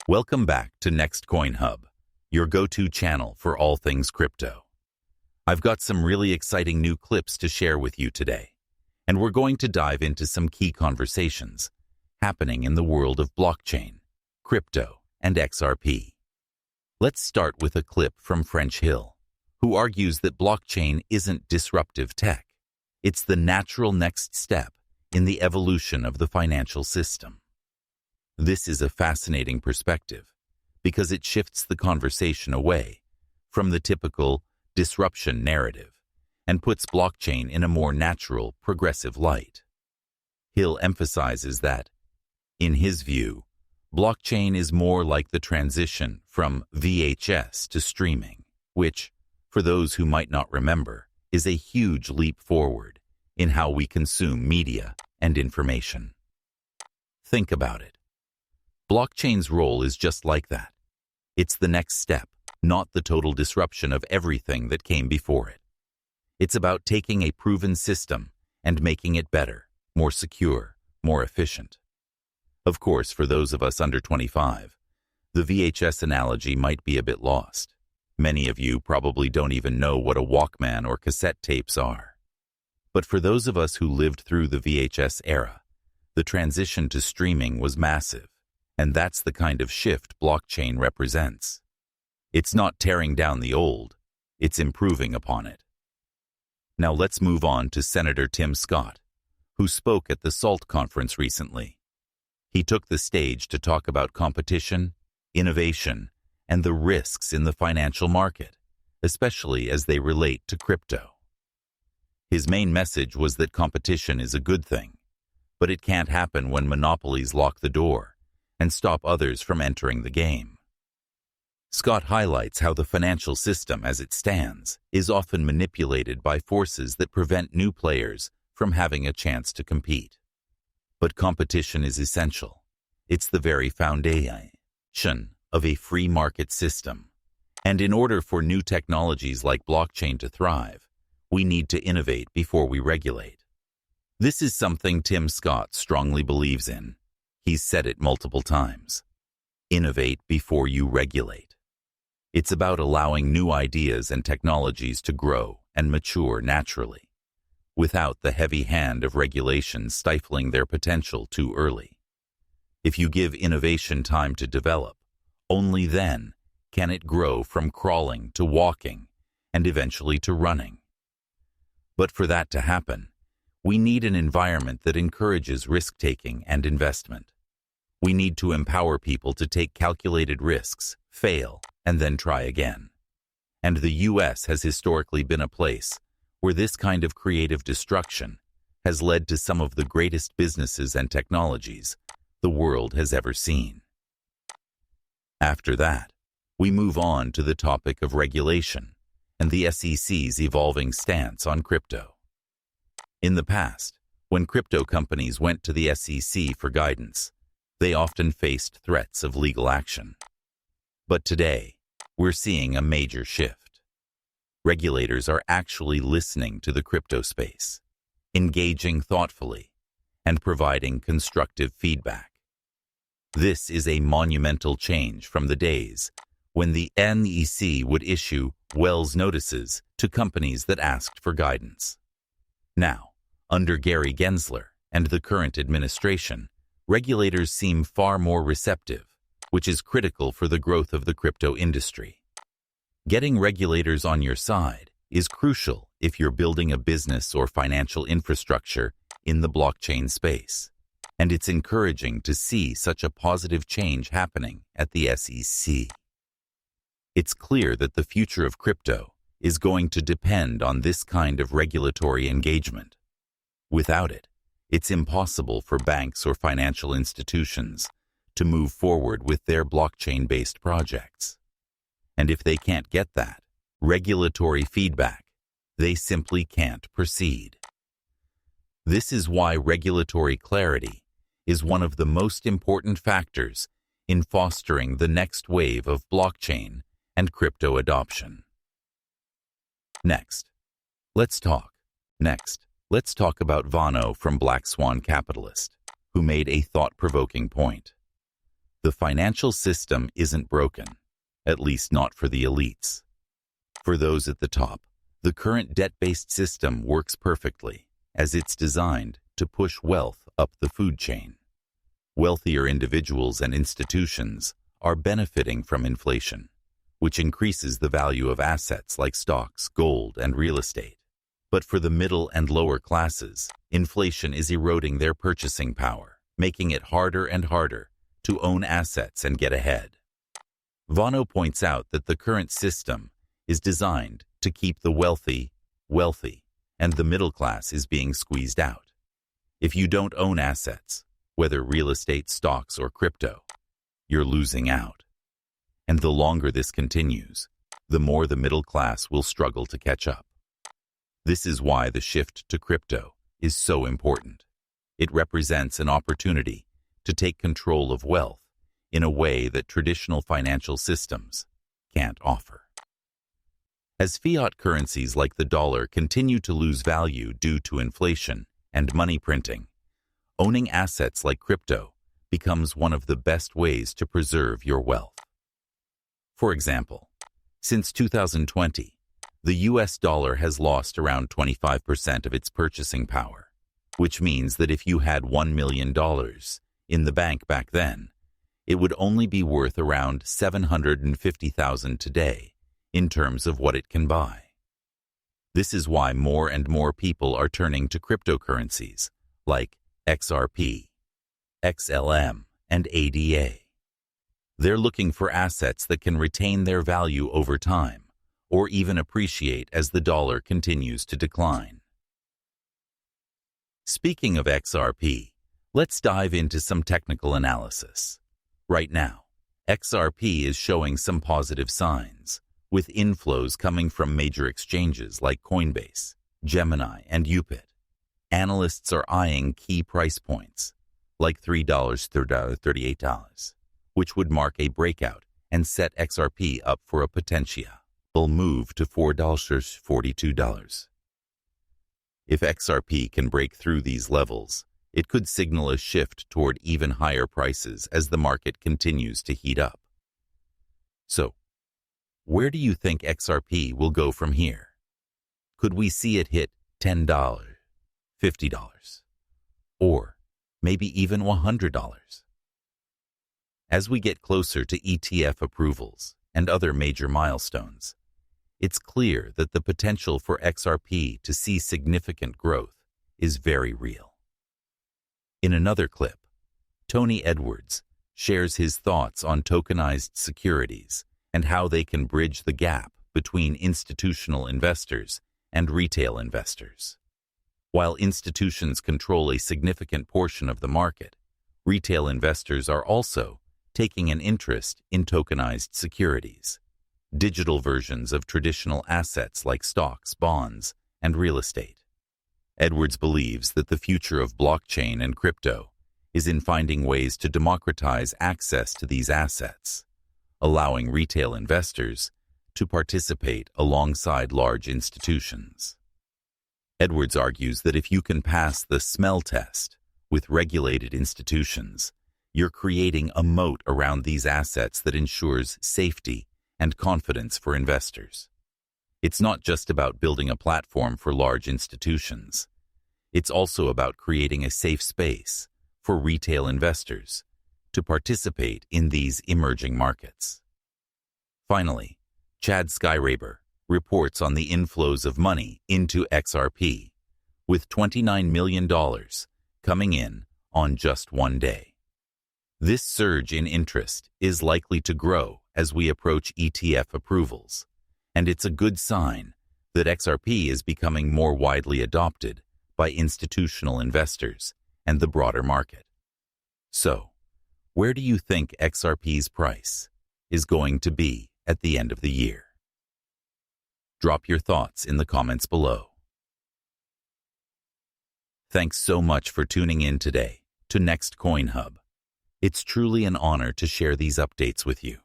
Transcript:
Welcome back to Next Coin Hub, your go-to channel for all things crypto. I've got some really exciting new clips to share with you today, and we're going to dive into some key conversations happening in the world of blockchain, crypto, and XRP. Let's start with a clip from French Hill, who argues that blockchain isn't disruptive tech. It's the natural next step in the evolution of the financial system. This is a fascinating perspective because it shifts the conversation away from the typical disruption narrative and puts blockchain in a more natural, progressive light. Hill emphasizes that, in his view, blockchain is more like the transition from VHS to streaming, which, for those who might not remember, is a huge leap forward in how we consume media and information. Think about it. Blockchain's role is just like that. It's the next step, not the total disruption of everything that came before it. It's about taking a proven system and making it better, more secure, more efficient. Of course, for those of us under 25, the VHS analogy might be a bit lost. Many of you probably don't even know what a Walkman or cassette tapes are. But for those of us who lived through the VHS era, the transition to streaming was massive, and that's the kind of shift blockchain represents. It's not tearing down the old, it's improving upon it. Now let's move on to Senator Tim Scott, who spoke at the SALT conference recently. He took the stage to talk about competition, innovation, and the risks in the financial market, especially as they relate to crypto. His main message was that competition is a good thing, but it can't happen when monopolies lock the door and stop others from entering the game. Scott highlights how the financial system as it stands is often manipulated by forces that prevent new players from having a chance to compete. But competition is essential. It's the very foundation of a free market system. And in order for new technologies like blockchain to thrive, we need to innovate before we regulate. This is something Tim Scott strongly believes in. He's said it multiple times. Innovate before you regulate. It's about allowing new ideas and technologies to grow and mature naturally, without the heavy hand of regulation stifling their potential too early. If you give innovation time to develop, only then can it grow from crawling to walking and eventually to running. But for that to happen, we need an environment that encourages risk-taking and investment. We need to empower people to take calculated risks, fail, and then try again. And the U.S. has historically been a place where this kind of creative destruction has led to some of the greatest businesses and technologies the world has ever seen. After that, we move on to the topic of regulation and the SEC's evolving stance on crypto. In the past, when crypto companies went to the SEC for guidance, they often faced threats of legal action. But today, we're seeing a major shift. Regulators are actually listening to the crypto space, engaging thoughtfully, and providing constructive feedback. This is a monumental change from the days when the NEC would issue Wells notices to companies that asked for guidance. Now, under Gary Gensler and the current administration, regulators seem far more receptive, which is critical for the growth of the crypto industry. Getting regulators on your side is crucial if you're building a business or financial infrastructure in the blockchain space, and it's encouraging to see such a positive change happening at the SEC. It's clear that the future of crypto is going to depend on this kind of regulatory engagement. Without it, it's impossible for banks or financial institutions to move forward with their blockchain-based projects. And if they can't get that regulatory feedback, they simply can't proceed. This is why regulatory clarity is one of the most important factors in fostering the next wave of blockchain and crypto adoption. Next, let's talk about Vano from Black Swan Capitalist, who made a thought-provoking point. The financial system isn't broken, at least not for the elites. For those at the top, the current debt-based system works perfectly, as it's designed to push wealth up the food chain. Wealthier individuals and institutions are benefiting from inflation, which increases the value of assets like stocks, gold, and real estate. But for the middle and lower classes, inflation is eroding their purchasing power, making it harder and harder to own assets and get ahead. Vano points out that the current system is designed to keep the wealthy wealthy, and the middle class is being squeezed out. If you don't own assets, whether real estate, stocks, or crypto, you're losing out. And the longer this continues, the more the middle class will struggle to catch up. This is why the shift to crypto is so important. It represents an opportunity to take control of wealth in a way that traditional financial systems can't offer. As fiat currencies like the dollar continue to lose value due to inflation and money printing, owning assets like crypto becomes one of the best ways to preserve your wealth. For example, since 2020, the US dollar has lost around 25% of its purchasing power, which means that if you had $1 million in the bank back then, it would only be worth around $750,000 today in terms of what it can buy. This is why more and more people are turning to cryptocurrencies like XRP, XLM, and ADA. They're looking for assets that can retain their value over time or even appreciate as the dollar continues to decline. Speaking of XRP, let's dive into some technical analysis. Right now, XRP is showing some positive signs, with inflows coming from major exchanges like Coinbase, Gemini, and Upit. Analysts are eyeing key price points, like $3 to $38, which would mark a breakout and set XRP up for a potential move to $4.42. If XRP can break through these levels, it could signal a shift toward even higher prices as the market continues to heat up. So, where do you think XRP will go from here? Could we see it hit $10, $50, or maybe even $100? As we get closer to ETF approvals and other major milestones, it's clear that the potential for XRP to see significant growth is very real. In another clip, Tony Edwards shares his thoughts on tokenized securities and how they can bridge the gap between institutional investors and retail investors. While institutions control a significant portion of the market, retail investors are also taking an interest in tokenized securities, digital versions of traditional assets like stocks, bonds, and real estate. Edwards believes that the future of blockchain and crypto is in finding ways to democratize access to these assets, allowing retail investors to participate alongside large institutions. Edwards argues that if you can pass the smell test with regulated institutions, you're creating a moat around these assets that ensures safety and confidence for investors. It's not just about building a platform for large institutions. It's also about creating a safe space for retail investors to participate in these emerging markets. Finally, Chad Skyraber reports on the inflows of money into XRP, with $29 million coming in on just one day. This surge in interest is likely to grow as we approach ETF approvals, and it's a good sign that XRP is becoming more widely adopted by institutional investors and the broader market. So, where do you think XRP's price is going to be at the end of the year? Drop your thoughts in the comments below. Thanks so much for tuning in today to Next Coin Hub. It's truly an honor to share these updates with you.